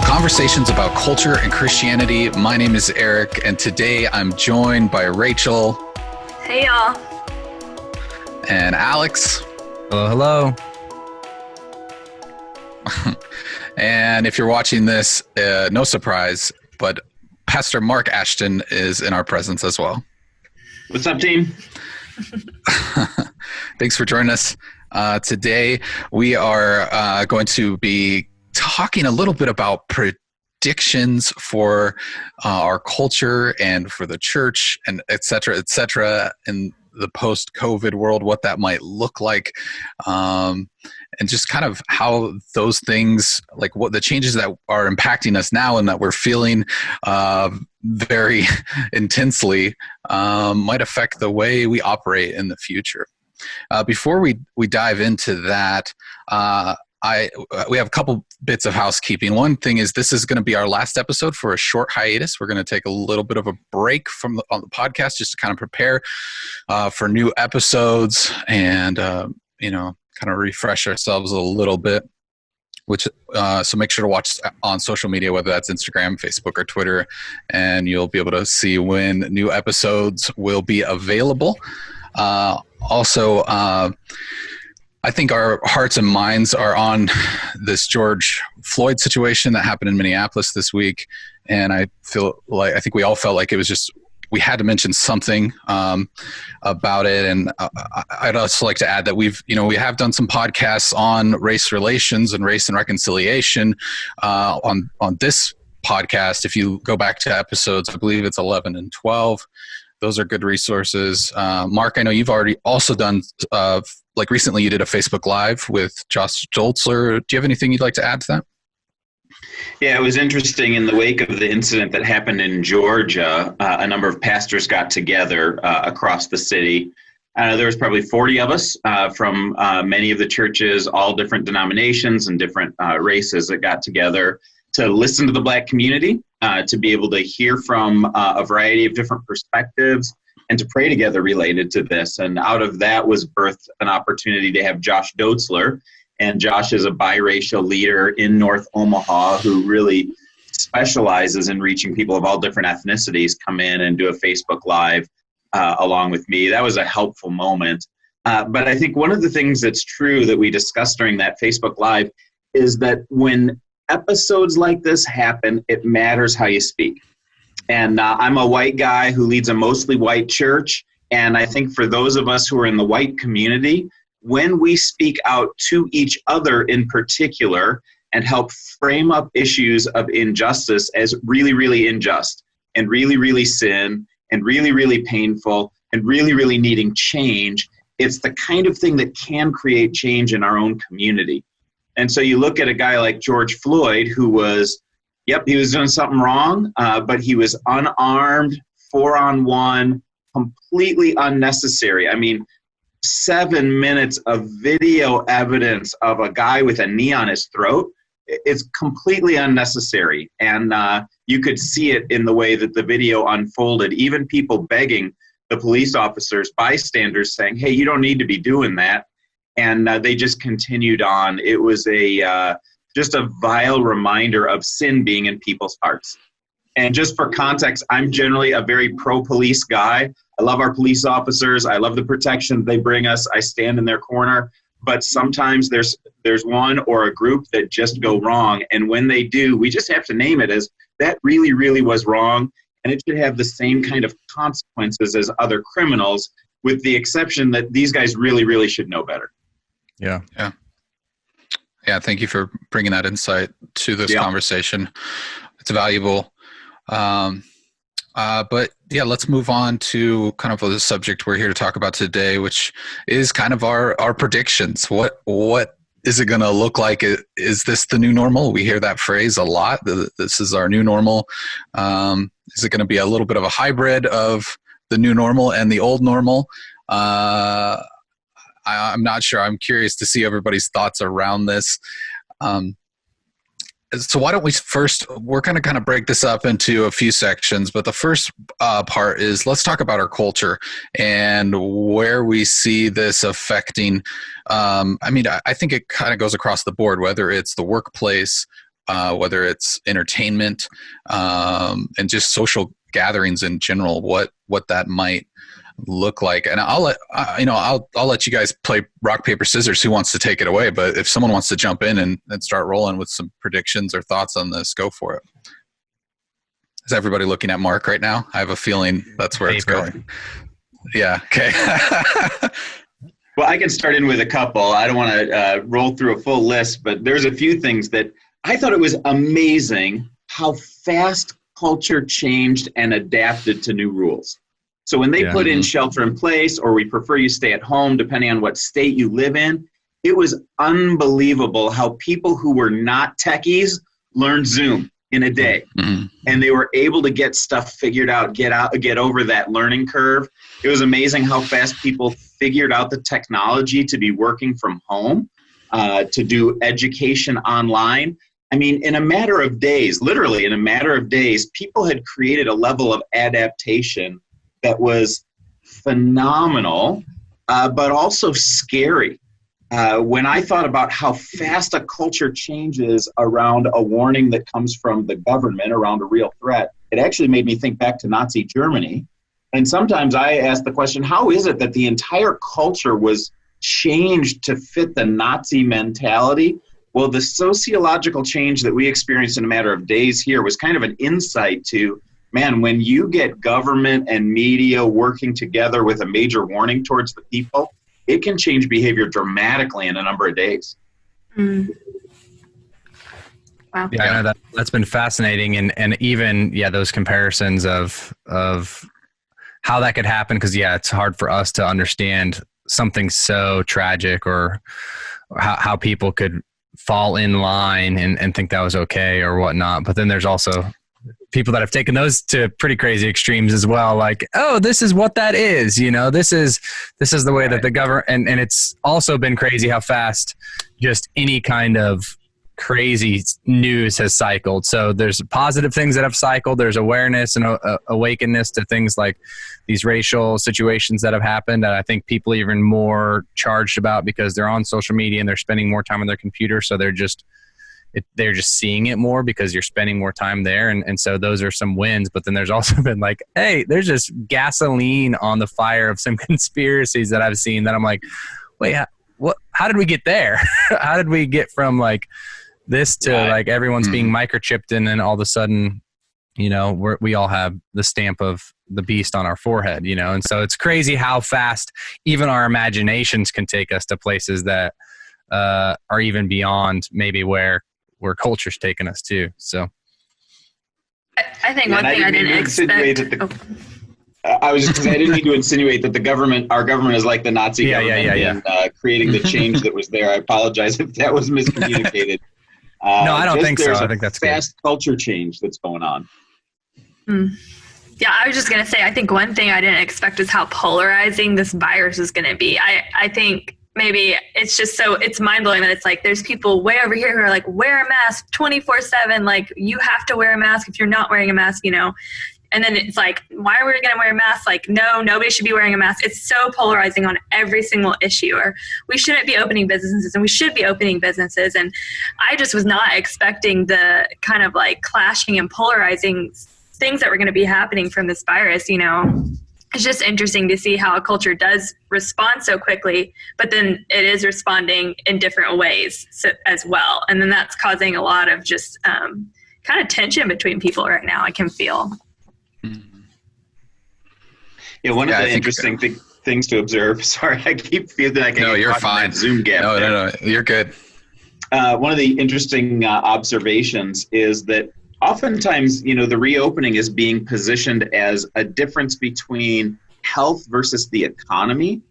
Conversations about culture and Christianity. My name is Eric, and today I'm joined by Rachel. Hey, y'all. And Alex. Hello. And if you're watching this, no surprise, but Pastor Mark Ashton is in our presence as well. What's up, team? Thanks for joining us. Today, we are going to be talking a little bit about predictions for our culture and for the church and et cetera, in the post-COVID world, what that might look like, and just kind of how those things, like what the changes that are impacting us now and that we're feeling very intensely, might affect the way we operate in the future. Before we dive into that, we have a couple bits of housekeeping. One thing is this is going to be our last episode for a short hiatus. We're going to take a little bit of a break on the podcast just to kind of prepare for new episodes and kind of refresh ourselves a little bit. So make sure to watch on social media, whether that's Instagram, Facebook, or Twitter, and you'll be able to see when new episodes will be available. Also, I think our hearts and minds are on this George Floyd situation that happened in Minneapolis this week, and I think we all felt like it was just we had to mention something about it. And I'd also like to add that we have done some podcasts on race relations and race and reconciliation on this podcast. If you go back to episodes, I believe it's 11 and 12. Those are good resources. Mark, I know you've already also done, recently you did a Facebook Live with Josh Doltzler. Do you have anything you'd like to add to that? Yeah, it was interesting. In the wake of the incident that happened in Georgia, a number of pastors got together across the city. There was probably 40 of us from many of the churches, all different denominations and different races that got together to listen to the Black community, to be able to hear from a variety of different perspectives and to pray together related to this. And out of that was birthed an opportunity to have Josh Doltzler. And Josh is a biracial leader in North Omaha who really specializes in reaching people of all different ethnicities, come in and do a Facebook Live along with me. That was a helpful moment. But I think one of the things that's true that we discussed during that Facebook Live is that when episodes like this happen, it matters how you speak. And I'm a white guy who leads a mostly white church. And I think for those of us who are in the white community, when we speak out to each other in particular and help frame up issues of injustice as really, really unjust and really, really sin and really, really painful and really, really needing change, it's the kind of thing that can create change in our own community. And so you look at a guy like George Floyd, who was, he was doing something wrong, but he was unarmed, 4-on-1, completely unnecessary. I mean, 7 minutes of video evidence of a guy with a knee on his throat, it's completely unnecessary. And you could see it in the way that the video unfolded, even people begging the police officers, bystanders saying, hey, you don't need to be doing that. And they just continued on. It was just a vile reminder of sin being in people's hearts. And just for context, I'm generally a very pro-police guy. I love our police officers. I love the protection they bring us. I stand in their corner. But sometimes there's one or a group that just go wrong. And when they do, we just have to name it as that really, really was wrong. And it should have the same kind of consequences as other criminals, with the exception that these guys really, really should know better. Yeah. Yeah, thank you for bringing that insight to this conversation. It's valuable. But yeah, let's move on to kind of the subject we're here to talk about today, which is kind of our predictions. What is it going to look like? Is this the new normal? We hear that phrase a lot. This is our new normal. Is it going to be a little bit of a hybrid of the new normal and the old normal? I'm not sure. I'm curious to see everybody's thoughts around this. So why don't we first, we're going to kind of break this up into a few sections, but the first part is let's talk about our culture and where we see this affecting. I think it kind of goes across the board, whether it's the workplace whether it's entertainment and just social gatherings in general, what that might look like. And I'll let you guys play rock, paper, scissors. Who wants to take it away? But if someone wants to jump in and start rolling with some predictions or thoughts on this, go for it. Is everybody looking at Mark right now? I have a feeling that's where it's going. Yeah. Okay. Well, I can start in with a couple. I don't want to roll through a full list, but there's a few things that I thought it was amazing how fast culture changed and adapted to new rules. So when they put in shelter in place, or we prefer you stay at home, depending on what state you live in, it was unbelievable how people who were not techies learned Zoom in a day. Mm-hmm. And they were able to get stuff figured out, get over that learning curve. It was amazing how fast people figured out the technology to be working from home, to do education online. I mean, in a matter of days, literally in a matter of days, people had created a level of adaptation that was phenomenal, but also scary. When I thought about how fast a culture changes around a warning that comes from the government around a real threat, it actually made me think back to Nazi Germany. And sometimes I ask the question, how is it that the entire culture was changed to fit the Nazi mentality? Well, the sociological change that we experienced in a matter of days here was kind of an insight to, man, when you get government and media working together with a major warning towards the people, it can change behavior dramatically in a number of days. Mm. Wow. Yeah, I know that's been fascinating. And even, those comparisons of how that could happen. Cause it's hard for us to understand something so tragic, or how people could fall in line and think that was okay or whatnot. But then there's also people that have taken those to pretty crazy extremes as well. Like, oh, this is what that is. This is the way that the government, and it's also been crazy how fast just any kind of crazy news has cycled. So there's positive things that have cycled. There's awareness and awakeness to things like these racial situations that have happened that I think people are even more charged about because they're on social media and they're spending more time on their computer. So they're just seeing it more because you're spending more time there. And so those are some wins. But then there's also been like, hey, there's just gasoline on the fire of some conspiracies that I've seen that I'm like, wait, how did we get there? How did we get from like this to like everyone's being microchipped, and then all of a sudden, we all have the stamp of the beast on our forehead, And so it's crazy how fast even our imaginations can take us to places that are even beyond maybe where culture's taken us to. So I think one thing I didn't expect. I was just I didn't mean to insinuate that our government is like the Nazi government in creating the change that was there. I apologize if that was miscommunicated. No, I don't think so. I think that's fast culture change that's going on. Yeah, I was just going to say, I think one thing I didn't expect is how polarizing this virus is going to be. I think maybe it's just it's mind-blowing that it's like there's people way over here who are like, wear a mask 24/7, like you have to wear a mask if you're not wearing a mask, And then it's like, why are we going to wear a mask? Like, no, nobody should be wearing a mask. It's so polarizing on every single issue. Or we shouldn't be opening businesses, and we should be opening businesses. And I just was not expecting the kind of like clashing and polarizing things that were going to be happening from this virus, It's just interesting to see how a culture does respond so quickly, but then it is responding in different ways as well. And then that's causing a lot of just kind of tension between people right now, I can feel. Yeah, one of the interesting things to observe. Sorry, I keep feeling like you're fine. Zoom gap. No, you're good. One of the interesting observations is that oftentimes, the reopening is being positioned as a difference between health versus the economy.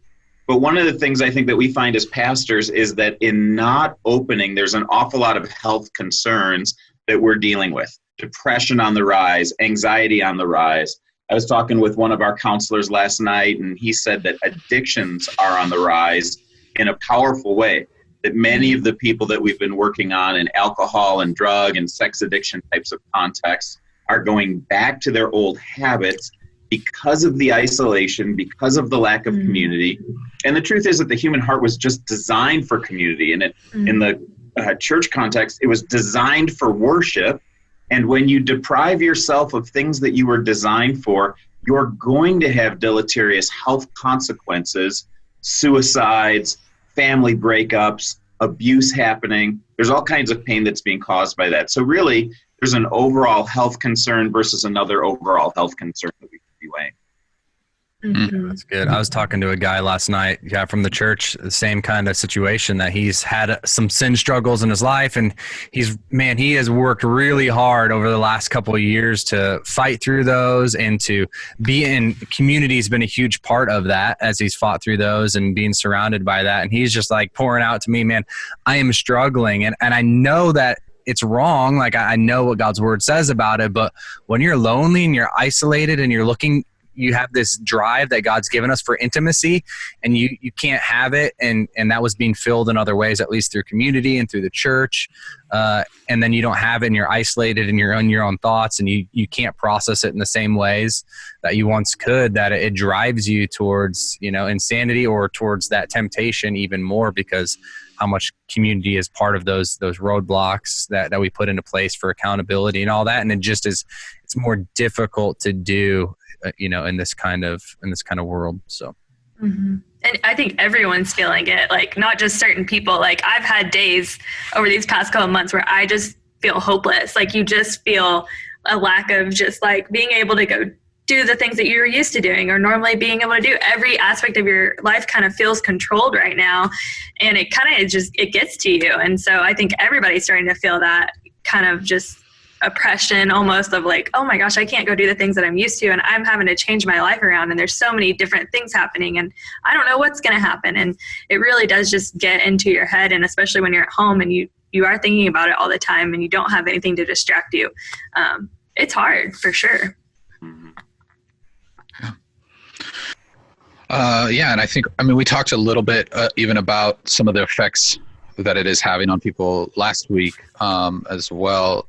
But one of the things I think that we find as pastors is that in not opening, there's an awful lot of health concerns that we're dealing with. Depression on the rise, anxiety on the rise. I was talking with one of our counselors last night, and he said that addictions are on the rise in a powerful way. That many of the people that we've been working on in alcohol and drug and sex addiction types of contexts are going back to their old habits because of the isolation, because of the lack of community. And the truth is that the human heart was just designed for community. And in the church context, it was designed for worship. And when you deprive yourself of things that you were designed for, you're going to have deleterious health consequences, suicides, family breakups, abuse happening. There's all kinds of pain that's being caused by that. So really, there's an overall health concern versus another overall health concern that we could be weighing. Mm-hmm. That's good. I was talking to a guy last night, from the church, the same kind of situation, that he's had some sin struggles in his life, and he has worked really hard over the last couple of years to fight through those, and to be in community has been a huge part of that as he's fought through those and being surrounded by that. And he's just like pouring out to me, man, I am struggling. And I know that it's wrong. Like, I know what God's word says about it, but when you're lonely and you're isolated and you have this drive that God's given us for intimacy, and you can't have it. And that was being filled in other ways, at least through community and through the church. And then you don't have it, and you're isolated and you're on your own thoughts, and you can't process it in the same ways that you once could, that it drives you towards, insanity or towards that temptation even more, because how much community is part of those roadblocks that we put into place for accountability and all that. And it's more difficult to do, in this kind of world. So. Mm-hmm. And I think everyone's feeling it, like not just certain people. Like, I've had days over these past couple of months where I just feel hopeless. Like, you just feel a lack of just like being able to go do the things that you're used to doing, or normally being able to do. Every aspect of your life kind of feels controlled right now, and it kind of it gets to you. And so I think everybody's starting to feel that kind of just oppression, almost, of like, oh my gosh, I can't go do the things that I'm used to, and I'm having to change my life around, and there's so many different things happening, and I don't know what's going to happen. And it really does just get into your head, and especially when you're at home and you are thinking about it all the time and you don't have anything to distract you. It's hard for sure. And I think, we talked a little bit even about some of the effects that it is having on people last week as well.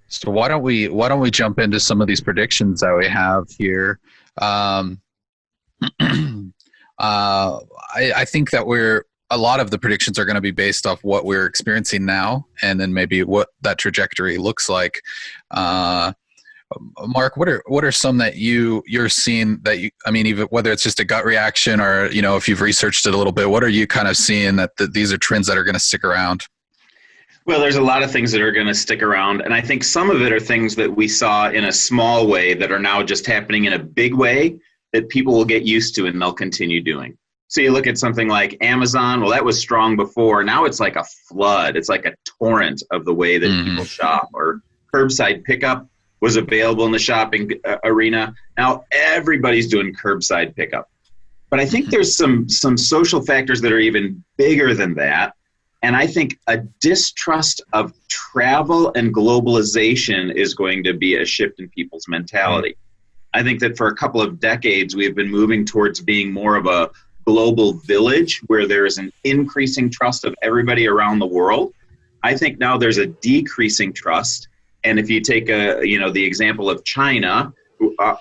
So why don't we jump into some of these predictions that we have here? I think that a lot of the predictions are going to be based off what we're experiencing now, and then maybe what that trajectory looks like. Mark, what are some that you're seeing that even whether it's just a gut reaction or, if you've researched it a little bit, what are you kind of seeing that these are trends that are going to stick around? Well, there's a lot of things that are going to stick around. And I think some of it are things that we saw in a small way that are now just happening in a big way that people will get used to and they'll continue doing. So you look at something like Amazon. Well, that was strong before. Now it's like a flood. It's like a torrent of the way that people shop. Or curbside pickup was available in the shopping arena. Now everybody's doing curbside pickup. But I think there's some social factors that are even bigger than that. And I think a distrust of travel and globalization is going to be a shift in people's mentality. I think that for a couple of decades, we have been moving towards being more of a global village where there is an increasing trust of everybody around the world. I think now there's a decreasing trust. And if you take the example of China,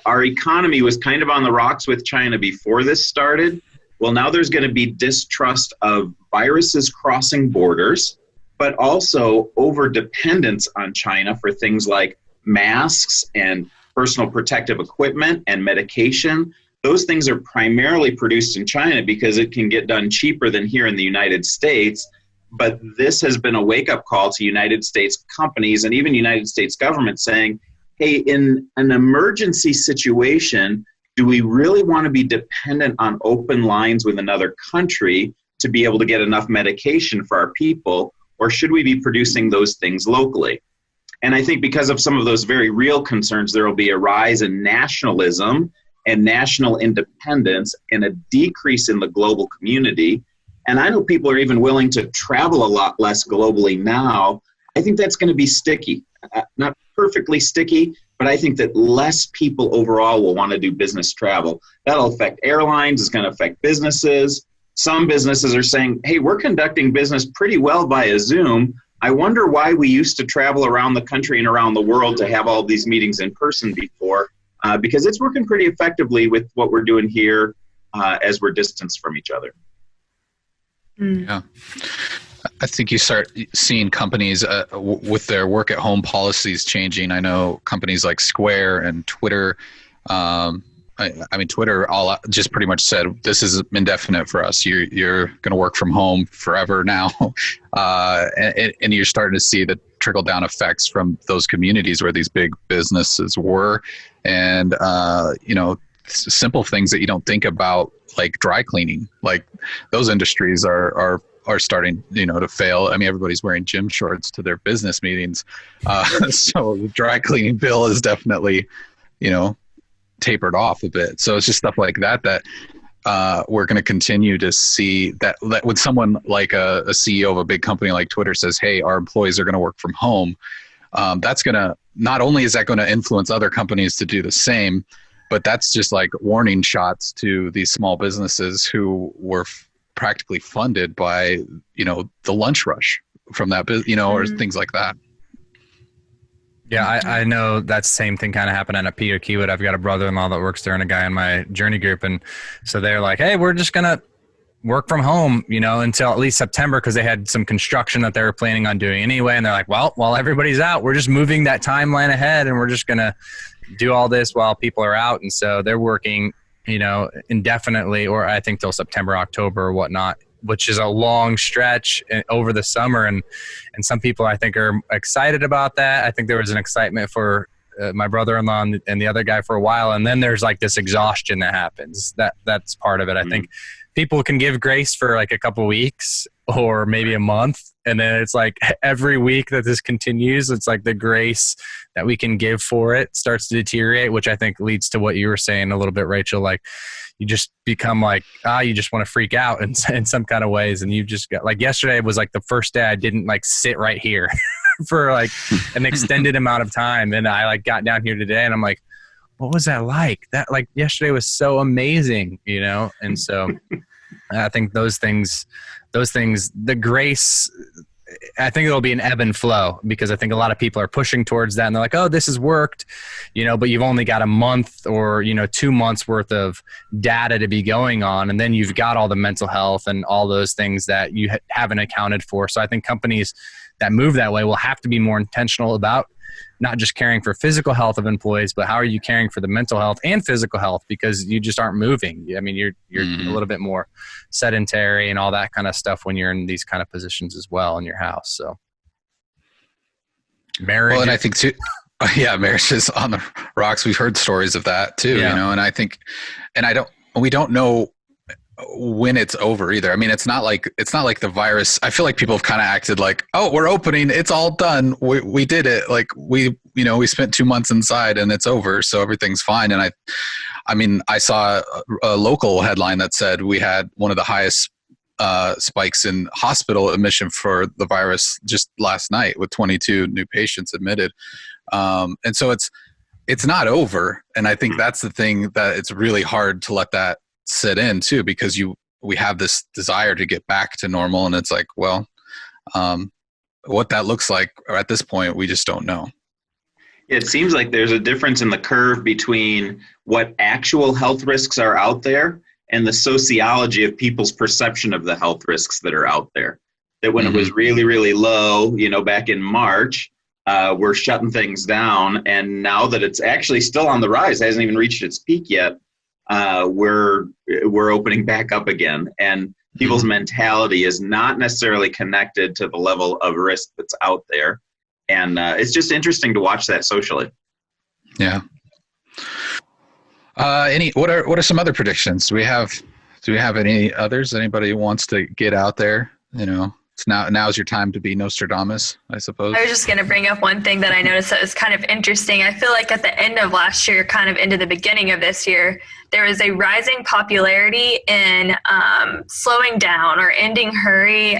our economy was kind of on the rocks with China before this started. Well, now there's going to be distrust of viruses crossing borders, but also over-dependence on China for things like masks and personal protective equipment and medication. Those things are primarily produced in China because it can get done cheaper than here in the United States. But this has been a wake-up call to United States companies and even United States government saying, hey, in an emergency situation, do we really want to be dependent on open lines with another country to be able to get enough medication for our people, or should we be producing those things locally? And I think because of some of those very real concerns, there will be a rise in nationalism and national independence and a decrease in the global community. And I know people are even willing to travel a lot less globally now. I think that's going to be sticky. Not perfectly sticky, but I think that less people overall will want to do business travel. That'll affect airlines. It's going to affect businesses. Some businesses are saying, hey, we're conducting business pretty well via Zoom. I wonder why we used to travel around the country and around the world to have all these meetings in person before, because it's working pretty effectively with what we're doing here as we're distanced from each other. Yeah. I think you start seeing companies with their work at home policies changing. I know companies like Square and Twitter. I mean, Twitter all just pretty much said, this is indefinite for us. You're going to work from home forever now. And you're starting to see the trickle down effects from those communities where these big businesses were. And, simple things that you don't think about, like dry cleaning, like those industries are starting, to fail. I mean, everybody's wearing gym shorts to their business meetings. So the dry cleaning bill is definitely, tapered off a bit. So it's just stuff like that we're going to continue to see that when someone like a CEO of a big company like Twitter says, hey, our employees are going to work from home, that's going to, not only is that going to influence other companies to do the same, but that's just like warning shots to these small businesses who were practically funded by, the lunch rush from that, or things like that. Yeah, I know that same thing kind of happened at Peter Kiewit. I've got a brother-in-law that works there and a guy in my journey group. And so they're like, hey, we're just going to work from home, until at least September, because they had some construction that they were planning on doing anyway. And they're like, well, while everybody's out, we're just moving that timeline ahead and we're just going to do all this while people are out. And so they're working, indefinitely, or I think till September, October or whatnot, which is a long stretch over the summer. And some people I think are excited about that. I think there was an excitement for my brother-in-law and the other guy for a while. And then there's like this exhaustion that happens. That's part of it. I think people can give grace for like a couple weeks or maybe a month. And then it's like every week that this continues, it's like the grace that we can give for it starts to deteriorate, which I think leads to what you were saying a little bit, Rachel, like you just become like, you just want to freak out in some kind of ways. And you just got like, yesterday was like the first day I didn't like sit right here for like an extended amount of time. And I like got down here today and I'm like, what was that like? That like yesterday was so amazing, And so I think those things, the grace, I think it'll be an ebb and flow, because I think a lot of people are pushing towards that and they're like, oh, this has worked, but you've only got a month or, 2 months worth of data to be going on. And then you've got all the mental health and all those things that you haven't accounted for. So I think companies that move that way will have to be more intentional about not just caring for physical health of employees, but how are you caring for the mental health and physical health, because you just aren't moving. I mean, you're a little bit more sedentary and all that kind of stuff when you're in these kind of positions as well in your house. So marriage. Well, and I think too, marriage is on the rocks. We've heard stories of that too, and I think, we don't know when it's over either. I mean, it's not like the virus. I feel like people have kind of acted like, oh, we're opening, it's all done. We did it. Like we spent 2 months inside and it's over. So everything's fine. And I saw a local headline that said we had one of the highest spikes in hospital admission for the virus just last night with 22 new patients admitted. And so it's not over. And I think that's the thing, that it's really hard to let that sit in too, because we have this desire to get back to normal, and it's like, well, what that looks like at this point, we just don't know. It seems like there's a difference in the curve between what actual health risks are out there and the sociology of people's perception of the health risks that are out there. That when it was really, really low, back in March, we're shutting things down, and now that it's actually still on the rise, hasn't even reached its peak yet, we're opening back up again, and people's mentality is not necessarily connected to the level of risk that's out there, and it's just interesting to watch that socially. Yeah. What are some other predictions? Do we have any others? Anybody who wants to get out there? It's now's your time to be Nostradamus, I suppose. I was just going to bring up one thing that I noticed that was kind of interesting. I feel like at the end of last year, kind of into the beginning of this year, there was a rising popularity in slowing down or ending hurry.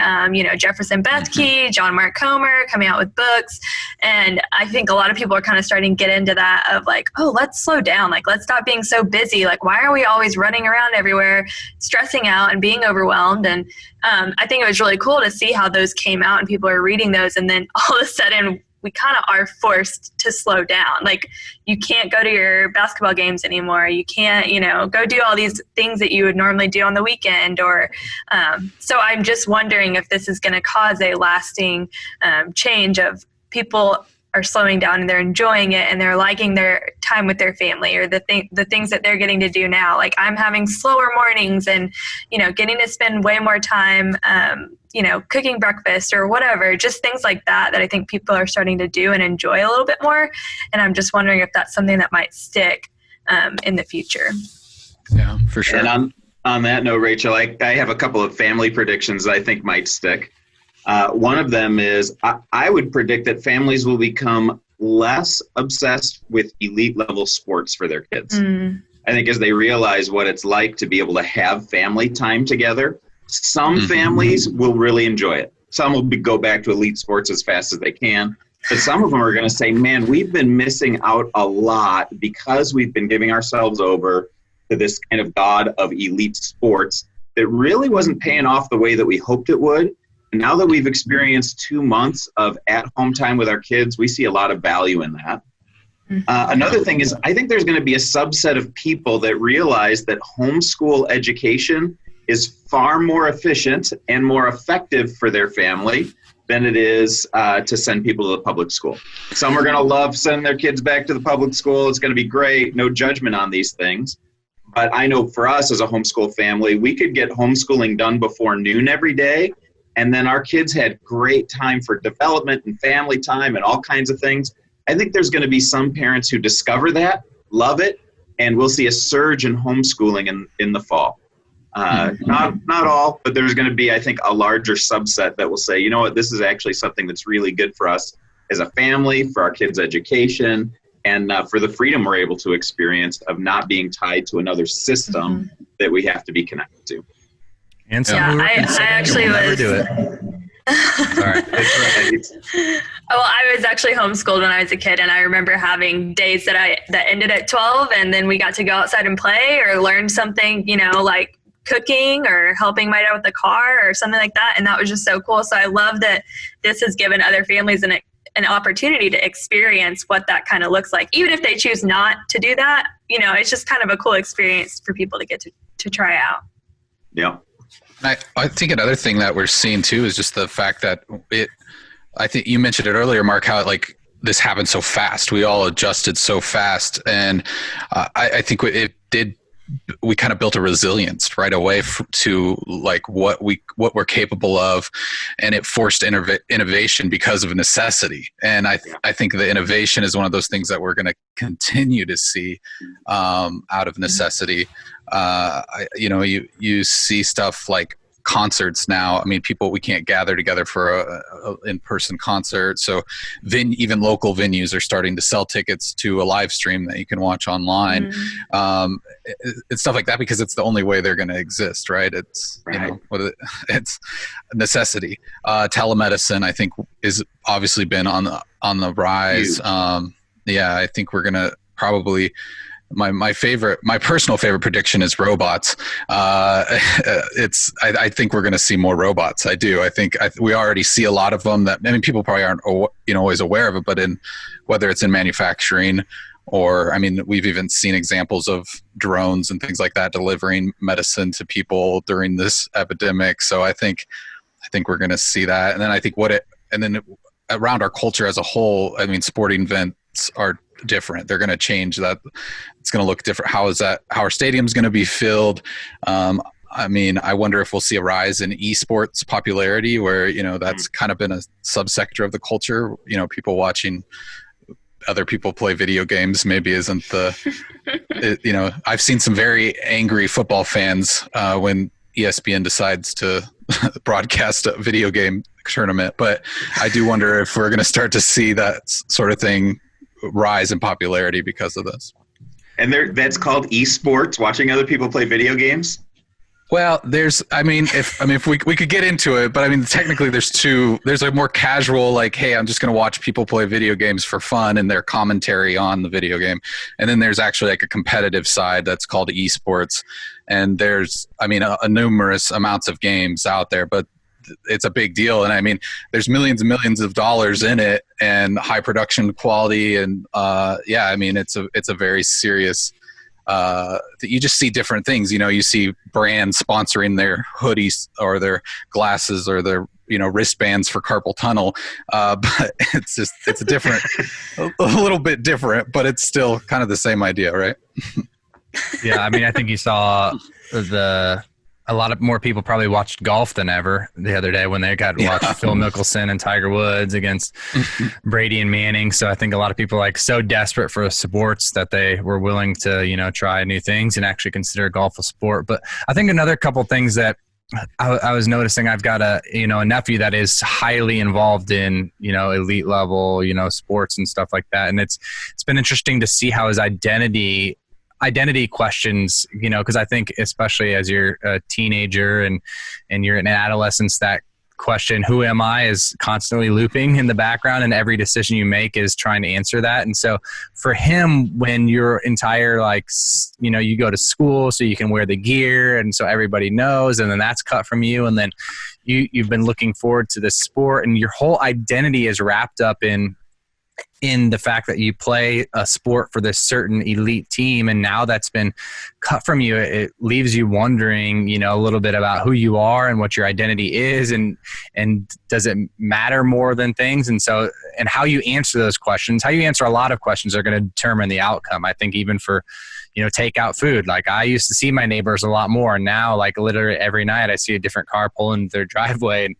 Jefferson Bethke, John Mark Comer coming out with books. And I think a lot of people are kind of starting to get into that of like, oh, let's slow down. Like, let's stop being so busy. Like, why are we always running around everywhere, stressing out and being overwhelmed? And I think it was really cool to see how those came out and people are reading those. And then all of a sudden, we kind of are forced to slow down. Like, you can't go to your basketball games anymore. You can't, go do all these things that you would normally do on the weekend. Or so I'm just wondering if this is going to cause a lasting change of people are slowing down and they're enjoying it and they're liking their time with their family, or the things that they're getting to do now. Like, I'm having slower mornings and, getting to spend way more time, cooking breakfast or whatever, just things like that I think people are starting to do and enjoy a little bit more. And I'm just wondering if that's something that might stick in the future. Yeah, for sure. And on that note, Rachel, I have a couple of family predictions that I think might stick. One of them is I would predict that families will become less obsessed with elite level sports for their kids. I think as they realize what it's like to be able to have family time together, some families will really enjoy it. Some will go back to elite sports as fast as they can. But some of them are going to say, man, we've been missing out a lot because we've been giving ourselves over to this kind of god of elite sports that really wasn't paying off the way that we hoped it would. Now that we've experienced 2 months of at-home time with our kids, we see a lot of value in that. Another thing is, I think there's going to be a subset of people that realize that homeschool education is far more efficient and more effective for their family than it is to send people to the public school. Some are going to love sending their kids back to the public school. It's going to be great. No judgment on these things. But I know for us as a homeschool family, we could get homeschooling done before noon every day. And then our kids had great time for development and family time and all kinds of things. I think there's going to be some parents who discover that, love it, and we'll see a surge in homeschooling in the fall. Not all, but there's going to be, I think, a larger subset that will say, you know what, this is actually something that's really good for us as a family, for our kids' education, and for the freedom we're able to experience of not being tied to another system that we have to be connected to. And so I actually was. Do it. Sorry. Well, I was actually homeschooled when I was a kid, and I remember having days that ended at 12, and then we got to go outside and play or learn something, like cooking or helping my dad with the car or something like that, and that was just so cool. So I love that this has given other families an opportunity to experience what that kind of looks like, even if they choose not to do that. It's just kind of a cool experience for people to get to try out. Yeah. I think another thing that we're seeing too is just the fact that I think you mentioned it earlier, Mark, how this happened so fast. We all adjusted so fast. And I think we kind of built a resilience right away to like what we're capable of. And it forced innovation because of necessity. And I think the innovation is one of those things that we're going to continue to see out of necessity. You see stuff like concerts now. I mean, we can't gather together for a in-person concert. So even local venues are starting to sell tickets to a live stream that you can watch online. It's stuff like that because it's the only way they're going to exist, right? It's, it's a necessity. Telemedicine, I think, is obviously been on the rise. I think we're going to probably, my personal favorite prediction is robots. I think we're going to see more robots. I do. I think we already see a lot of them people probably aren't, always aware of it, but whether it's in manufacturing or, we've even seen examples of drones and things like that delivering medicine to people during this epidemic. So I think we're going to see that. And then I think around our culture as a whole, sporting events are different. They're going to change that. It's going to look different. How our stadium's going to be filled? I wonder if we'll see a rise in esports popularity where, that's kind of been a subsector of the culture. People watching other people play video games maybe isn't I've seen some very angry football fans when ESPN decides to broadcast a video game tournament. But I do wonder if we're going to start to see that sort of thing rise in popularity because of this. And that's called esports, watching other people play video games? Well, if we could get into it, but technically there's a more casual, like, hey, I'm just going to watch people play video games for fun and their commentary on the video game. And then there's actually like a competitive side that's called esports. And there's, numerous amounts of games out there, but it's a big deal. And I mean, there's millions and millions of dollars in it, and high production quality. And yeah, I mean, it's a very serious, you just see different things. You see brands sponsoring their hoodies or their glasses or their wristbands for carpal tunnel, but it's a different, a little bit different, but it's still kind of the same idea, right? Yeah, I mean, I think you saw a lot of more people probably watched golf than ever the other day when they got to watch Phil Mickelson and Tiger Woods against Brady and Manning. So I think a lot of people are so desperate for sports that they were willing to, try new things and actually consider golf a sport. But I think another couple things that I was noticing, I've got a nephew that is highly involved in, elite level, sports and stuff like that. And it's been interesting to see how his identity questions, because I think especially as you're a teenager and you're in adolescence, that question, who am I, is constantly looping in the background, and every decision you make is trying to answer that. And so for him, when your entire, you go to school so you can wear the gear and so everybody knows, and then that's cut from you, and then you've been looking forward to this sport, and your whole identity is wrapped up in the fact that you play a sport for this certain elite team, and now that's been cut from you. It leaves you wondering, a little bit about who you are and what your identity is, and does it matter more than things? And so, and how you answer those questions, how you answer a lot of questions are going to determine the outcome. I think even for, takeout food, I used to see my neighbors a lot more, and now literally every night I see a different car pull into their driveway and,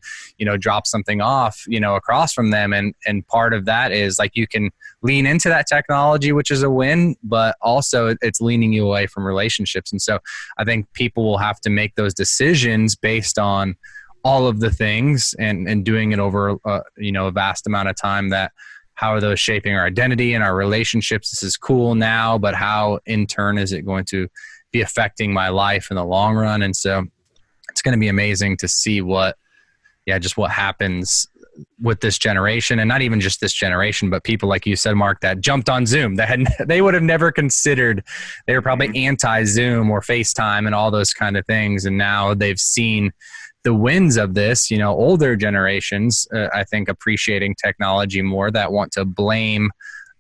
drop something off, across from them. And part of that is you can lean into that technology, which is a win, but also it's leaning you away from relationships. And so I think people will have to make those decisions based on all of the things and doing it over, a vast amount of time. That how are those shaping our identity and our relationships? This is cool now, but how in turn is it going to be affecting my life in the long run? And so it's going to be amazing to see what happens with this generation, and not even just this generation, but people like you said, Mark, that jumped on Zoom. They would have never considered. They were probably anti-Zoom or FaceTime and all those kind of things, and now they've seen the wins of this. Older generations, I think, appreciating technology more, that want to blame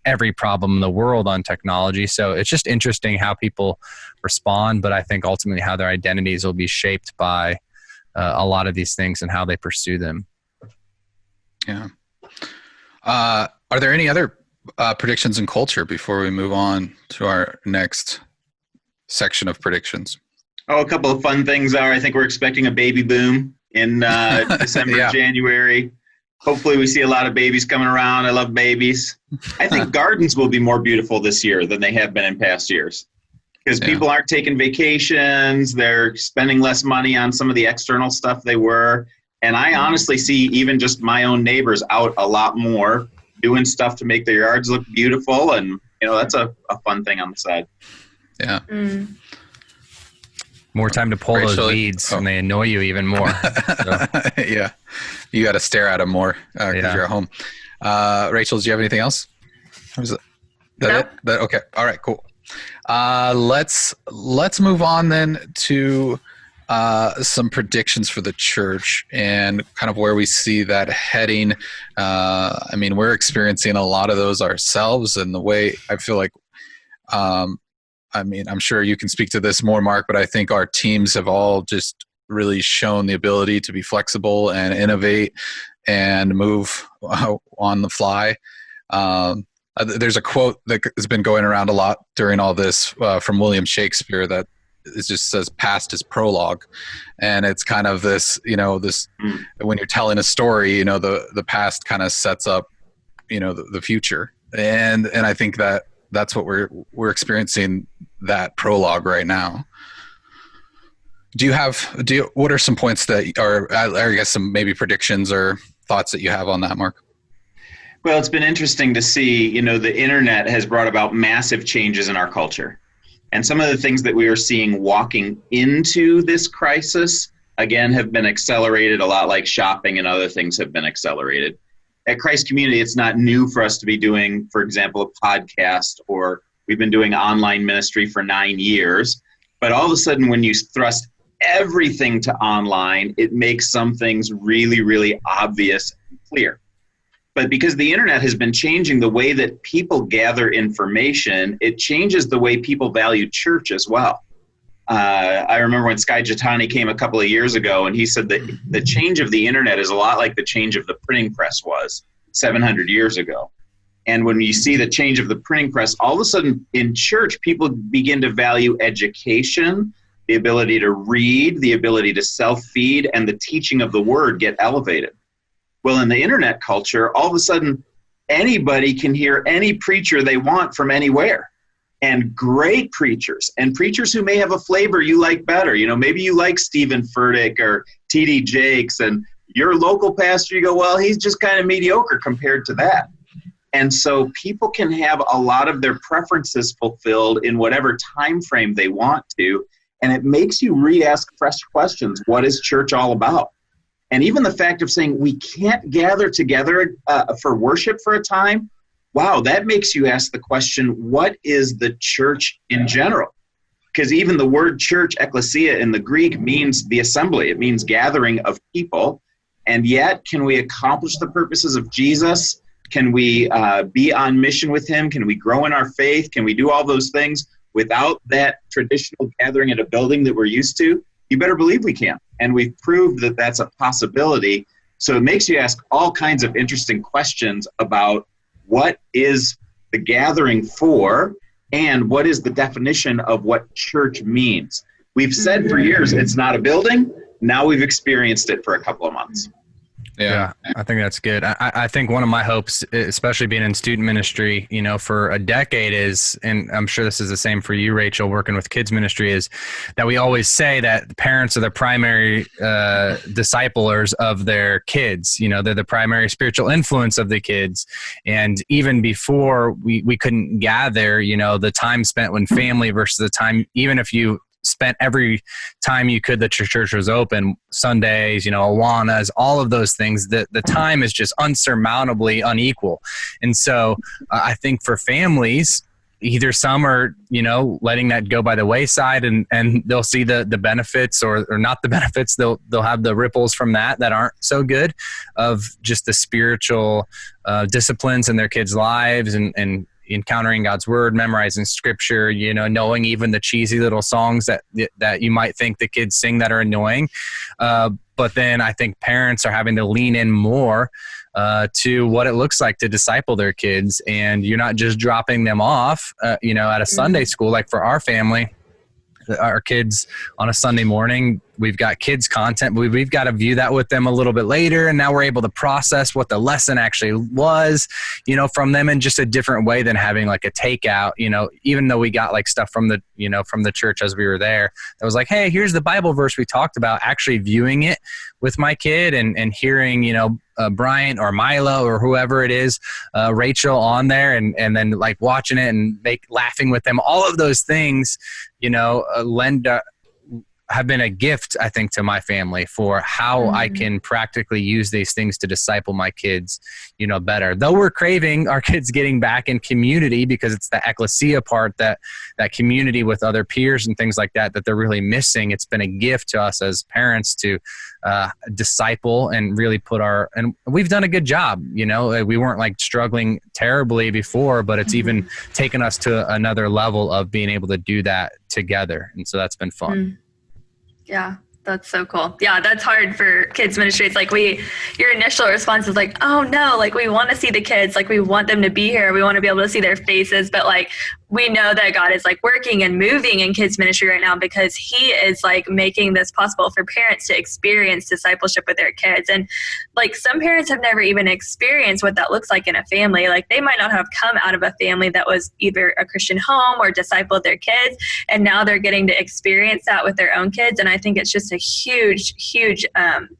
every problem in the world on technology. So it's just interesting how people respond, but I think ultimately how their identities will be shaped by a lot of these things and how they pursue them. Yeah. Are there any other predictions in culture before we move on to our next section of predictions? A couple of fun things are, I think we're expecting a baby boom in December, January. Hopefully we see a lot of babies coming around. I love babies. I think gardens will be more beautiful this year than they have been in past years, because people aren't taking vacations. They're spending less money on some of the external stuff they were. And I honestly see even just my own neighbors out a lot more doing stuff to make their yards look beautiful. And, that's a fun thing on the side. Yeah. More time to pull those weeds, and they annoy you even more. So. Yeah. You got to stare at them more because you're at home. Rachel, do you have anything else? Is that it? Okay. All right, cool. Let's move on then to some predictions for the church and kind of where we see that heading. I mean, we're experiencing a lot of those ourselves, and the way I feel like, I'm sure you can speak to this more, Mark, but I think our teams have all just really shown the ability to be flexible and innovate and move on the fly. There's a quote that has been going around a lot during all this from William Shakespeare that it just says past is prologue. And it's kind of this, when you're telling a story, the past kind of sets up, the future. And I think that's what we're experiencing, that prologue right now. What are some points that are, I guess, some maybe predictions or thoughts that you have on that, Mark? Well, it's been interesting to see, the internet has brought about massive changes in our culture. And some of the things that we are seeing walking into this crisis, again, have been accelerated, a lot like shopping and other things have been accelerated. At Christ Community, it's not new for us to be doing, for example, a podcast, or we've been doing online ministry for 9 years. But all of a sudden, when you thrust everything to online, it makes some things really, really obvious and clear. But because the internet has been changing the way that people gather information, it changes the way people value church as well. I remember when Sky Jatani came a couple of years ago, and he said that the change of the internet is a lot like the change of the printing press was 700 years ago. And when you see the change of the printing press, all of a sudden in church, people begin to value education, the ability to read, the ability to self-feed, and the teaching of the word get elevated. Well, in the internet culture, all of a sudden, anybody can hear any preacher they want from anywhere. And great preachers, and preachers who may have a flavor you like better. You know, maybe you like Stephen Furtick or T.D. Jakes, and your local pastor, you go, well, he's just kind of mediocre compared to that. And so people can have a lot of their preferences fulfilled in whatever time frame they want to, and it makes you re-ask fresh questions. What is church all about? And even the fact of saying we can't gather together for worship for a time, wow, that makes you ask the question, what is the church in general? Because even the word church, ecclesia, in the Greek means the assembly. It means gathering of people. And yet, can we accomplish the purposes of Jesus? Can we be on mission with him? Can we grow in our faith? Can we do all those things without that traditional gathering at a building that we're used to? You better believe we can. And we've proved that that's a possibility. So it makes you ask all kinds of interesting questions about what is the gathering for and what is the definition of what church means. We've said for years it's not a building. Now we've experienced it for a couple of months. Yeah, I think that's good. I think one of my hopes, especially being in student ministry, you know, for a decade is, and I'm sure this is the same for you, Rachel, working with kids ministry, is that we always say that the parents are the primary disciplers of their kids. You know, they're the primary spiritual influence of the kids. And even before we couldn't gather, you know, the time spent when family versus the time, even if you spent every time you could that your church was open, Sundays, you know, Awanas, all of those things, the time is just unsurmountably unequal. And so I think for families, either some are, you know, letting that go by the wayside and they'll see the benefits or not the benefits. They'll have the ripples from that aren't so good of just the spiritual disciplines in their kids' lives and encountering God's word, memorizing scripture, you know, knowing even the cheesy little songs that you might think the kids sing that are annoying. But then I think parents are having to lean in more to what it looks like to disciple their kids. And you're not just dropping them off, you know, at a Sunday school. Like for our family, our kids on a Sunday morning, we've got kids content. We've got to view that with them a little bit later. And now we're able to process what the lesson actually was, you know, from them in just a different way than having like a takeout, you know, even though we got like stuff from the, you know, from the church as we were there, that was like, hey, here's the Bible verse we talked about, actually viewing it with my kid and hearing, you know, Bryant or Milo or whoever it is, Rachel on there and then like watching it and laughing with them. All of those things, you know, have been a gift, I think, to my family for how I can practically use these things to disciple my kids, you know, better. Though we're craving our kids getting back in community because it's the ecclesia part, that community with other peers and things like that they're really missing. It's been a gift to us as parents to disciple and really and we've done a good job. You know, we weren't like struggling terribly before, but it's even taken us to another level of being able to do that together. And so that's been fun. Yeah, that's so cool. Yeah, that's hard for kids ministry. It's like your initial response is like, oh no, like we want to see the kids, like we want them to be here. We want to be able to see their faces, but like we know that God is like working and moving in kids ministry right now because he is like making this possible for parents to experience discipleship with their kids. And like some parents have never even experienced what that looks like in a family. Like they might not have come out of a family that was either a Christian home or discipled their kids. And now they're getting to experience that with their own kids. And I think it's just a huge, huge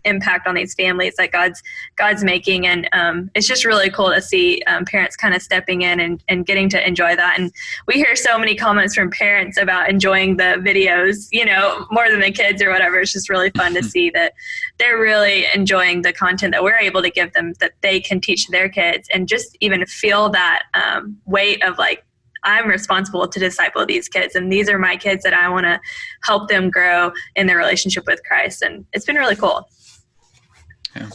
impact on these families that God's making. And it's just really cool to see parents kind of stepping in and getting to enjoy that. And we hear so many comments from parents about enjoying the videos, you know, more than the kids or whatever. It's just really fun to see that they're really enjoying the content that we're able to give them, that they can teach their kids, and just even feel that weight of like, I'm responsible to disciple these kids, and these are my kids that I want to help them grow in their relationship with Christ. And it's been really cool. Yeah.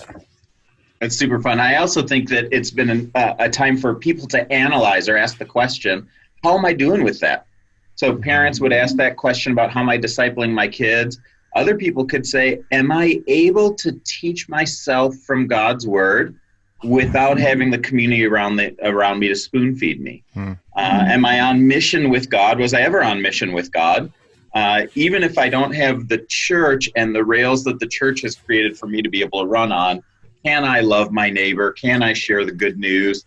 It's super fun. I also think that it's been a time for people to analyze or ask the question, how am I doing with that? So parents would ask that question about how am I discipling my kids. Other people could say, am I able to teach myself from God's word without having the community around me to spoon feed me? Am I on mission with God? Was I ever on mission with God? Even if I don't have the church and the rails that the church has created for me to be able to run on, can I love my neighbor? Can I share the good news?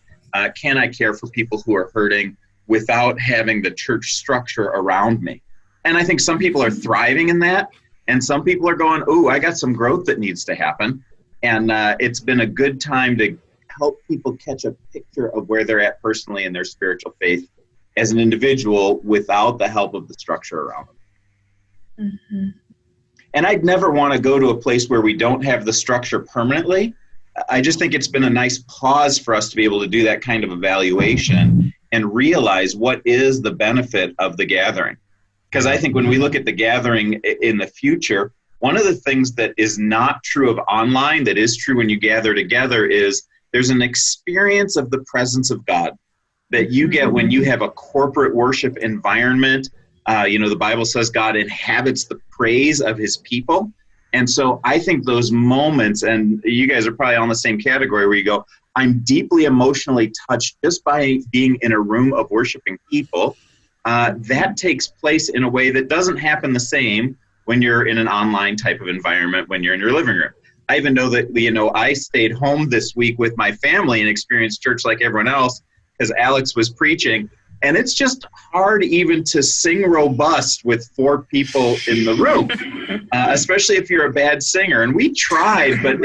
Can I care for people who are hurting without having the church structure around me? And I think some people are thriving in that, and some people are going, "Ooh, I got some growth that needs to happen." And it's been a good time to help people catch a picture of where they're at personally in their spiritual faith as an individual without the help of the structure around them. Mm-hmm. And I'd never want to go to a place where we don't have the structure permanently. I just think it's been a nice pause for us to be able to do that kind of evaluation and realize what is the benefit of the gathering. Because I think when we look at the gathering in the future, one of the things that is not true of online, that is true when you gather together, is there's an experience of the presence of God that you get when you have a corporate worship environment. The Bible says God inhabits the praise of his people. And so I think those moments, and you guys are probably on the same category where you go, I'm deeply emotionally touched just by being in a room of worshiping people. That takes place in a way that doesn't happen the same when you're in an online type of environment, when you're in your living room. I even know that, I stayed home this week with my family and experienced church like everyone else because Alex was preaching. And it's just hard even to sing robust with 4 people in the room, especially if you're a bad singer. And we tried, but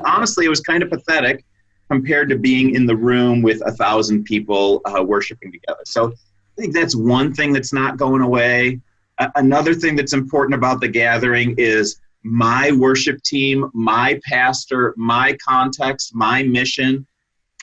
honestly, it was kind of pathetic compared to being in the room with 1,000 people worshiping together. So I think that's one thing that's not going away. Another thing that's important about the gathering is my worship team, my pastor, my context, my mission.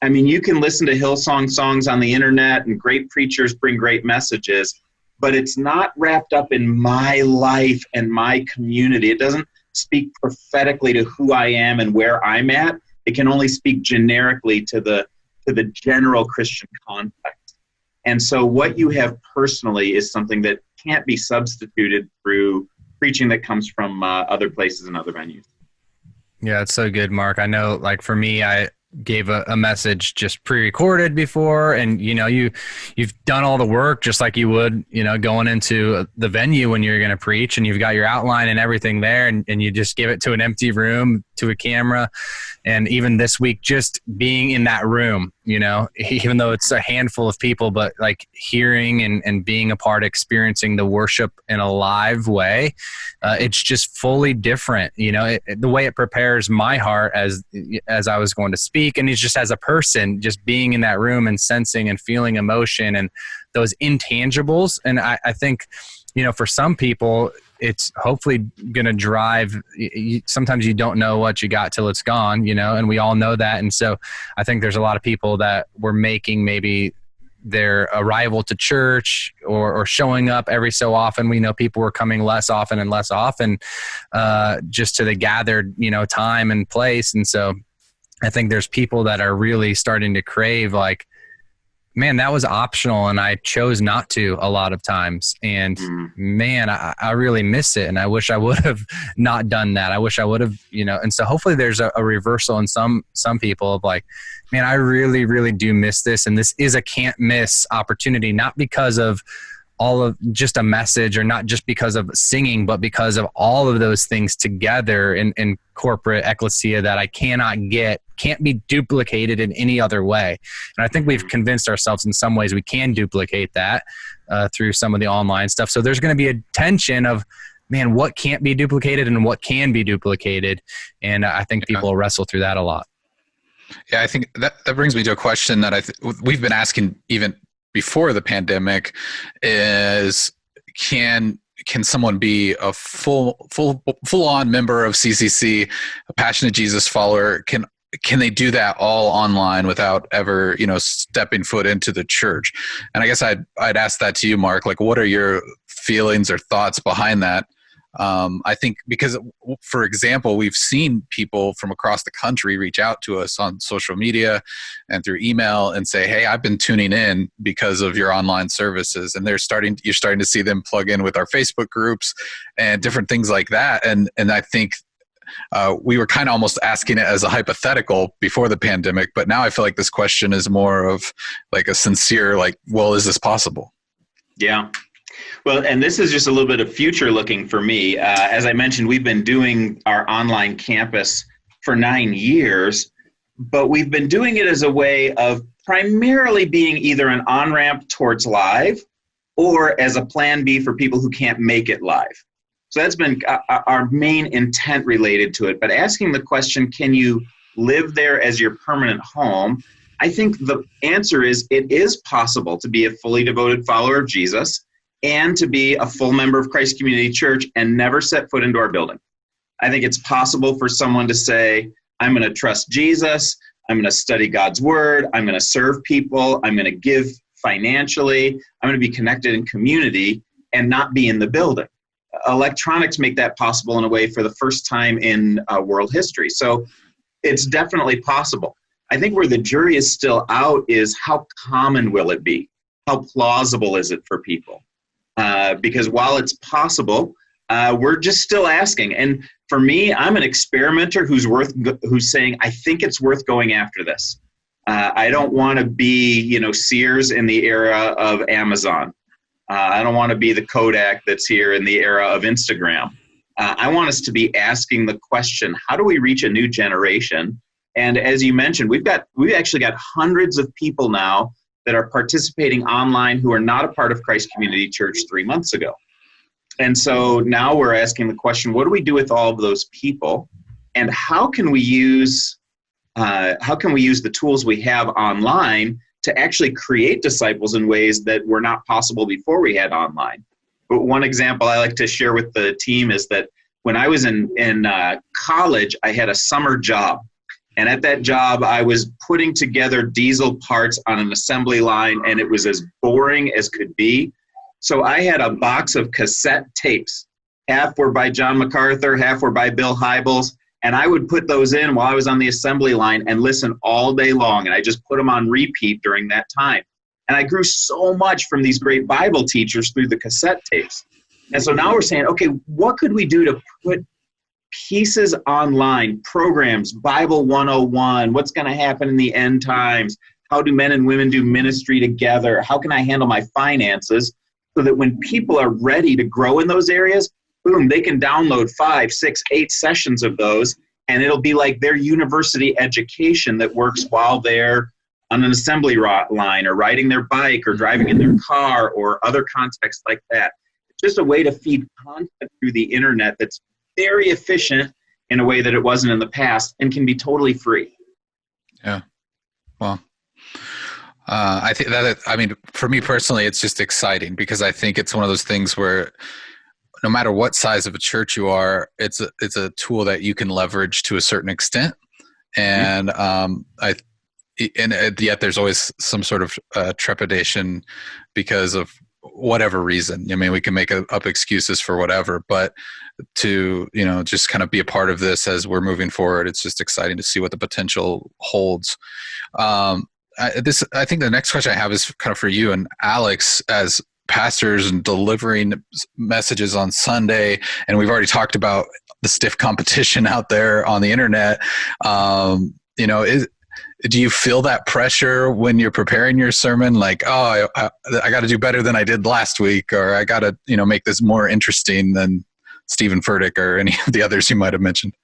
You can listen to Hillsong songs on the internet and great preachers bring great messages, but it's not wrapped up in my life and my community. It doesn't speak prophetically to who I am and where I'm at. It can only speak generically to the general Christian context. And so what you have personally is something that can't be substituted through preaching that comes from other places and other venues. Yeah, it's so good, Mark. I know, for me, I gave a message just pre-recorded before, and you've done all the work just like you would going into the venue when you're going to preach, and you've got your outline and everything there, and you just give it to an empty room, to a camera. And even this week, just being in that room, even though it's a handful of people, but hearing and being a part, experiencing the worship in a live way, it's just fully different. The way it prepares my heart as I was going to speak, and it's just as a person, just being in that room and sensing and feeling emotion and those intangibles. And I think, for some people, it's hopefully going to drive. Sometimes you don't know what you got till it's gone, and we all know that. And so I think there's a lot of people that were making maybe their arrival to church or showing up every so often. We know people were coming less often and less often just to the gathered, time and place. And so I think there's people that are really starting to crave man, that was optional and I chose not to a lot of times. And man, I really miss it. And I wish I would have not done that. I wish I would have, and so hopefully there's a reversal in some people of man, I really, really do miss this. And this is a can't miss opportunity, not because of all of just a message or not just because of singing, but because of all of those things together in corporate ecclesia that I can't be duplicated in any other way. And I think we've convinced ourselves in some ways we can duplicate that through some of the online stuff. So there's going to be a tension of, man, what can't be duplicated and what can be duplicated. And I think people will wrestle through that a lot. Yeah, I think that brings me to a question that we've been asking even before the pandemic is, can someone be a full on member of CCC, a passionate Jesus follower? can they do that all online without ever, stepping foot into the church? And I guess I'd ask that to you, Mark. Like, what are your feelings or thoughts behind that? I think because, for example, we've seen people from across the country reach out to us on social media and through email and say, "Hey, I've been tuning in because of your online services," and you're starting to see them plug in with our Facebook groups and different things like that. And I think we were kind of almost asking it as a hypothetical before the pandemic, but now I feel like this question is more of like a sincere, like, well, is this possible? Yeah. Well, and this is just a little bit of future looking for me. As I mentioned, we've been doing our online campus for 9 years, but we've been doing it as a way of primarily being either an on-ramp towards live or as a plan B for people who can't make it live. So that's been our main intent related to it. But asking the question, can you live there as your permanent home? I think the answer is it is possible to be a fully devoted follower of Jesus and to be a full member of Christ Community Church and never set foot into our building. I think it's possible for someone to say, I'm going to trust Jesus, I'm going to study God's word, I'm going to serve people, I'm going to give financially, I'm going to be connected in community and not be in the building. Electronics make that possible in a way for the first time in world history. So it's definitely possible. I think where the jury is still out is how common will it be? How plausible is it for people? Because while it's possible, we're just still asking. And for me, I'm an experimenter who's saying, I think it's worth going after this. I don't want to be, Sears in the era of Amazon. I don't want to be the Kodak that's here in the era of Instagram. I want us to be asking the question, how do we reach a new generation? And as you mentioned, we've actually got hundreds of people now that are participating online who are not a part of Christ Community Church 3 months ago. And so now we're asking the question, what do we do with all of those people? And how can we use the tools we have online to actually create disciples in ways that were not possible before we had online? But one example I like to share with the team is that when I was in college, I had a summer job. And at that job, I was putting together diesel parts on an assembly line, and it was as boring as could be. So I had a box of cassette tapes. Half were by John MacArthur, half were by Bill Hybels. And I would put those in while I was on the assembly line and listen all day long. And I just put them on repeat during that time. And I grew so much from these great Bible teachers through the cassette tapes. And so now we're saying, okay, what could we do to put pieces online, programs, Bible 101, what's going to happen in the end times? How do men and women do ministry together? How can I handle my finances? So that when people are ready to grow in those areas, boom, they can download 5, 6, 8 sessions of those, and it'll be like their university education that works while they're on an assembly line or riding their bike or driving in their car or other contexts like that. It's just a way to feed content through the internet that's very efficient in a way that it wasn't in the past and can be totally free. Yeah. Well, I think for me personally, it's just exciting because I think it's one of those things where no matter what size of a church you are, it's a tool that you can leverage to a certain extent. And yet there's always some sort of trepidation because of whatever reason. I mean, we can make up excuses for whatever, but to, just kind of be a part of this as we're moving forward, it's just exciting to see what the potential holds. I think the next question I have is kind of for you and Alex as pastors and delivering messages on Sunday. And we've already talked about the stiff competition out there on the internet. Do you feel that pressure when you're preparing your sermon? Like, I got to do better than I did last week, or I got to, make this more interesting than Stephen Furtick or any of the others you might have mentioned?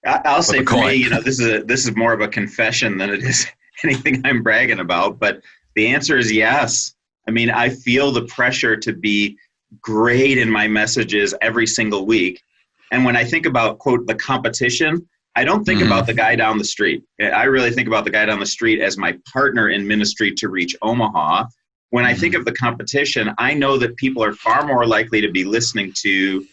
I'll say for me, this is more of a confession than it is anything I'm bragging about, but the answer is yes. I mean, I feel the pressure to be great in my messages every single week. And when I think about, quote, the competition, I don't think about the guy down the street. I really think about the guy down the street as my partner in ministry to reach Omaha. When I think of the competition, I know that people are far more likely to be listening to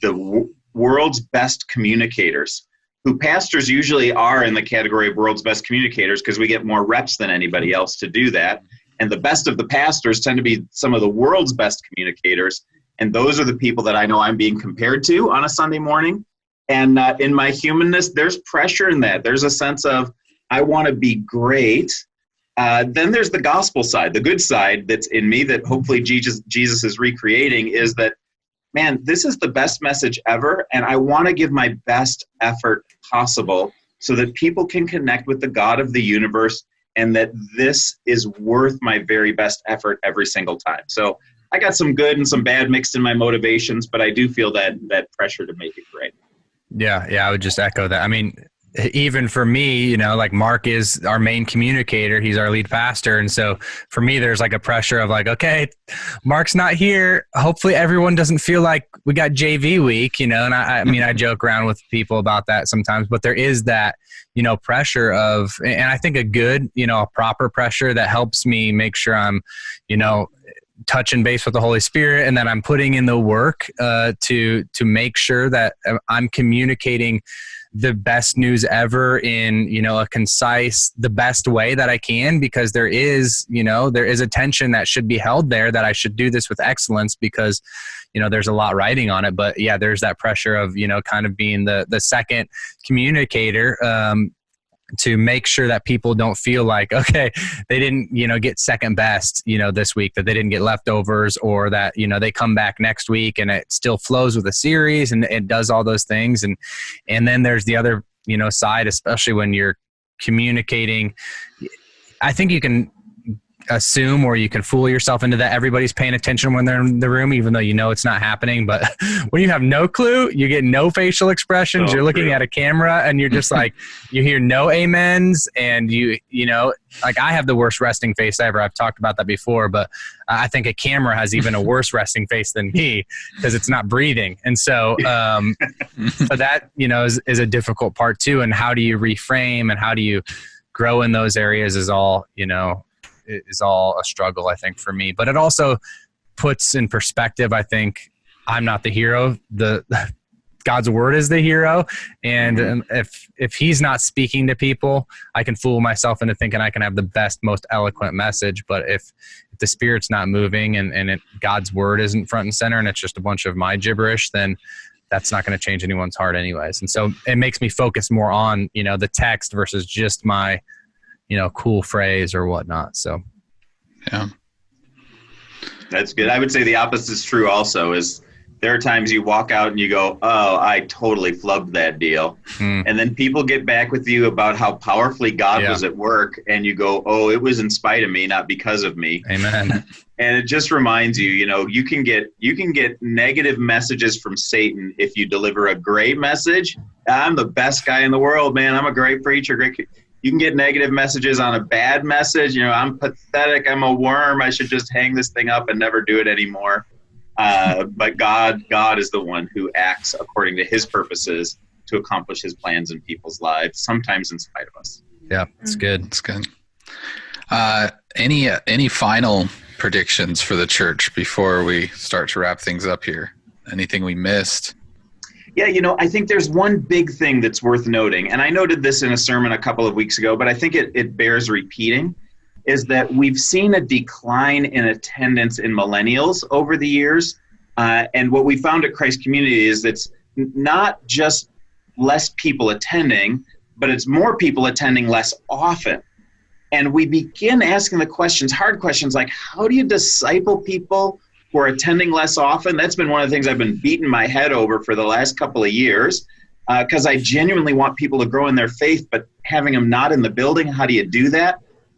the world's best communicators who pastors usually are in the category of world's best communicators because we get more reps than anybody else to do that. And the best of the pastors tend to be some of the world's best communicators. And those are the people that I know I'm being compared to on a Sunday morning. And in my humanness, there's pressure in that. There's a sense of, I want to be great. Then there's the gospel side, the good side that's in me that hopefully Jesus is recreating, is that, man, this is the best message ever, and I want to give my best effort possible so that people can connect with the God of the universe, and that this is worth my very best effort every single time. So I got some good and some bad mixed in my motivations, but I do feel that pressure to make it great. Yeah, I would just echo that. I mean, even for me, like Mark is our main communicator. He's our lead pastor. And so for me, there's like a pressure of like, okay, Mark's not here. Hopefully everyone doesn't feel like we got JV week, and I mean, I joke around with people about that sometimes, but there is that, pressure of, and I think a good, a proper pressure that helps me make sure I'm, touching base with the Holy Spirit, and that I'm putting in the work to make sure that I'm communicating the best news ever in, a concise, the best way that I can, because there is a tension that should be held there, that I should do this with excellence because, there's a lot riding on it. But yeah, there's that pressure of, kind of being the second communicator, to make sure that people don't feel like, okay, they didn't, get second best, this week, that they didn't get leftovers, or that, they come back next week and it still flows with a series and it does all those things. And then there's the other, side, especially when you're communicating. I think you can assume, or you can fool yourself into that everybody's paying attention when they're in the room, even though it's not happening. But when you have no clue, you get no facial expressions, you're looking at a camera and you're just like, you hear no amens, and like I have the worst resting face ever. I've talked about that before, but I think a camera has even a worse resting face than me because it's not breathing. And so, so that, is a difficult part too. And how do you reframe and how do you grow in those areas is all a struggle, I think, for me. But it also puts in perspective, I think, I'm not the hero. God's word is the hero. And if he's not speaking to people, I can fool myself into thinking I can have the best, most eloquent message. But if the Spirit's not moving and God's word isn't front and center and it's just a bunch of my gibberish, then that's not going to change anyone's heart anyways. And so it makes me focus more on, the text versus just my cool phrase or whatnot. So, yeah, that's good. I would say the opposite is true also. Is there are times you walk out and you go, oh, I totally flubbed that deal. And then people get back with you about how powerfully God was at work. And you go, oh, it was in spite of me, not because of me. Amen. And it just reminds you, you can get negative messages from Satan if you deliver a great message. I'm the best guy in the world, man. I'm a great preacher. You can get negative messages on a bad message. I'm pathetic. I'm a worm. I should just hang this thing up and never do it anymore. But God is the one who acts according to his purposes to accomplish his plans in people's lives, sometimes in spite of us. Yeah, it's good. It's good. Any final predictions for the church before we start to wrap things up here? Anything we missed? Yeah, I think there's one big thing that's worth noting, and I noted this in a sermon a couple of weeks ago, but I think it bears repeating, is that we've seen a decline in attendance in millennials over the years. And what we found at Christ Community is it's not just less people attending, but it's more people attending less often. And we begin asking the questions, hard questions, like how do you disciple people who are attending less often? That's been one of the things I've been beating my head over for the last couple of years, because I genuinely want people to grow in their faith, but having them not in the building, how do you do that?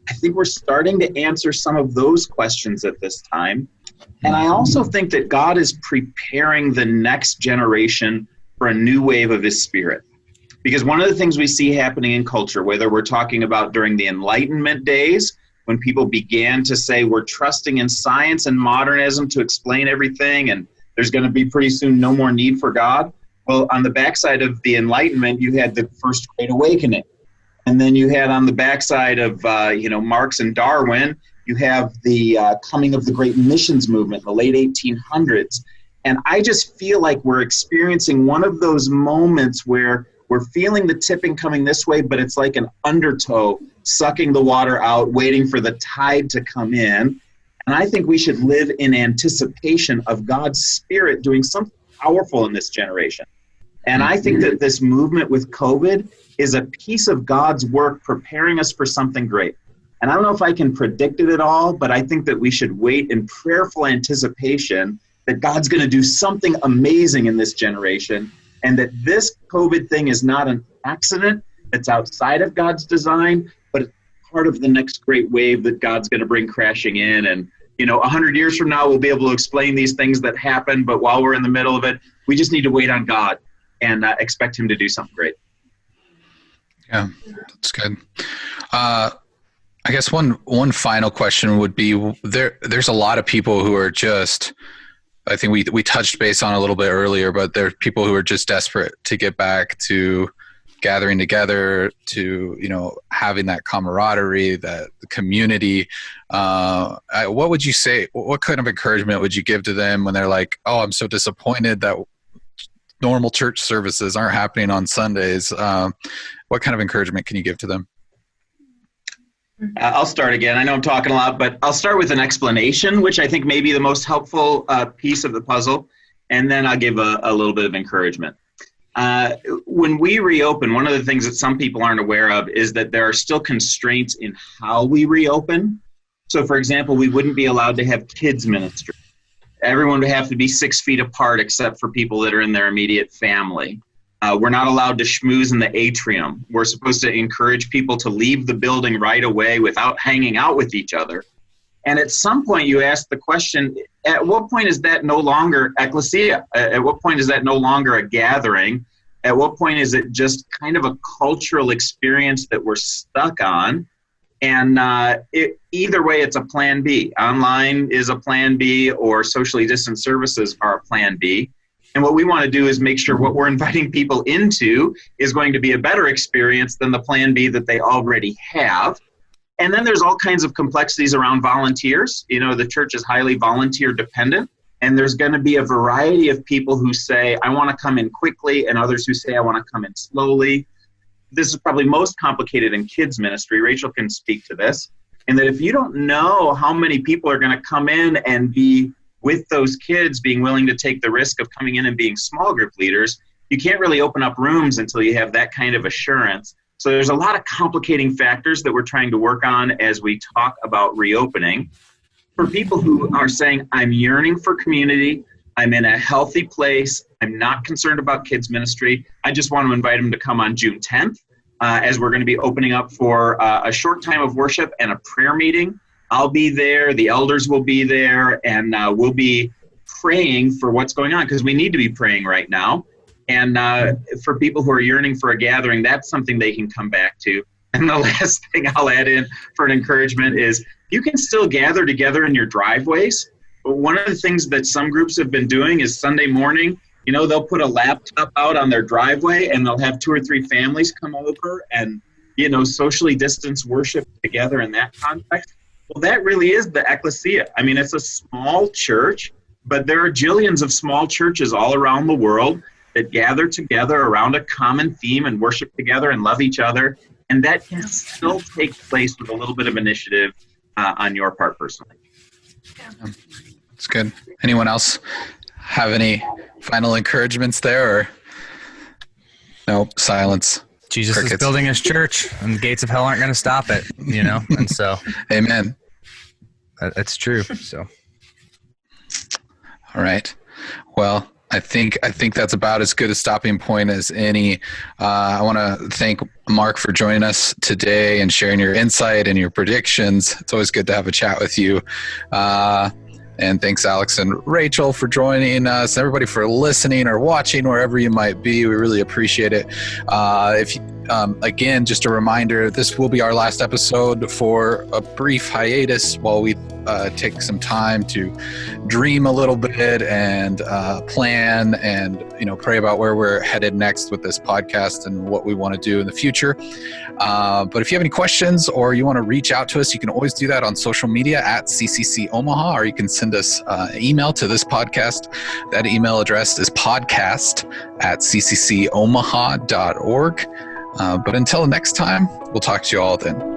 I think we're starting to answer some of those questions at this time. And I also think that God is preparing the next generation for a new wave of his Spirit. Because one of the things we see happening in culture, whether we're talking about during the Enlightenment days, when people began to say we're trusting in science and modernism to explain everything, and there's going to be pretty soon no more need for God. Well, on the backside of the Enlightenment, you had the First Great Awakening. And then you had on the backside of, Marx and Darwin, you have the coming of the great missions movement in the late 1800s. And I just feel like we're experiencing one of those moments where We're feeling the tipping coming this way, but it's like an undertow sucking the water out, waiting for the tide to come in. And I think we should live in anticipation of God's Spirit doing something powerful in this generation. And I think that this movement with COVID is a piece of God's work preparing us for something great. And I don't know if I can predict it at all, but I think that we should wait in prayerful anticipation that God's going to do something amazing in this generation, and that this COVID thing is not an accident that's outside of God's design, but it's part of the next great wave that God's going to bring crashing in. And 100 years from now, we'll be able to explain these things that happen, but while we're in the middle of it, we just need to wait on God and expect him to do something great. Yeah, that's good. I guess one final question would be, there's a lot of people who are just, I think we touched base on a little bit earlier, but there are people who are just desperate to get back to gathering together, to having that camaraderie, that community. What would you say? What kind of encouragement would you give to them when they're like, "Oh, I'm so disappointed that normal church services aren't happening on Sundays"? What kind of encouragement can you give to them? I'll start again. I know I'm talking a lot, but I'll start with an explanation, which I think may be the most helpful piece of the puzzle, and then I'll give a little bit of encouragement. When we reopen, one of the things that some people aren't aware of is that there are still constraints in how we reopen. So, for example, we wouldn't be allowed to have kids ministry. Everyone would have to be 6 feet apart except for people that are in their immediate family. We're not allowed to schmooze in the atrium. We're supposed to encourage people to leave the building right away without hanging out with each other. And at some point you ask the question, at what point is that no longer ecclesia? At what point is that no longer a gathering? At what point is it just kind of a cultural experience that we're stuck on? And either way, it's a plan B. Online is a plan B, or socially distant services are a plan B. And what we want to do is make sure what we're inviting people into is going to be a better experience than the plan B that they already have. And then there's all kinds of complexities around volunteers. The church is highly volunteer dependent, and there's going to be a variety of people who say, I want to come in quickly, and others who say, I want to come in slowly. This is probably most complicated in kids ministry. Rachel can speak to this. And that if you don't know how many people are going to come in and be with those kids, being willing to take the risk of coming in and being small group leaders, you can't really open up rooms until you have that kind of assurance. So there's a lot of complicating factors that we're trying to work on as we talk about reopening. For people who are saying, I'm yearning for community, I'm in a healthy place, I'm not concerned about kids ministry, I just want to invite them to come on June 10th, as we're going to be opening up for a short time of worship and a prayer meeting. I'll be there, the elders will be there, and we'll be praying for what's going on, because we need to be praying right now. And for people who are yearning for a gathering, that's something they can come back to. And the last thing I'll add in for an encouragement is you can still gather together in your driveways. But one of the things that some groups have been doing is Sunday morning, they'll put a laptop out on their driveway and they'll have 2 or 3 families come over and, socially distance worship together in that context. Well, that really is the ecclesia. I mean, it's a small church, but there are jillions of small churches all around the world that gather together around a common theme and worship together and love each other. And that can still take place with a little bit of initiative on your part personally. That's good. Anyone else have any final encouragements there, or no? Silence. Jesus Crickets. is building his church, and the gates of hell aren't going to stop it, and so Amen. That's true. So, all right. Well, I think that's about as good a stopping point as any. I want to thank Mark for joining us today and sharing your insight and your predictions. It's always good to have a chat with you. And thanks, Alex and Rachel, for joining us. Everybody for listening or watching wherever you might be. We really appreciate it. If Again, just a reminder, this will be our last episode for a brief hiatus while we take some time to dream a little bit and plan and pray about where we're headed next with this podcast and what we want to do in the future. But if you have any questions or you want to reach out to us, you can always do that on social media at CCC Omaha, or you can send us an email to this podcast. That email address is podcast@cccomaha.org. But until next time, we'll talk to you all then.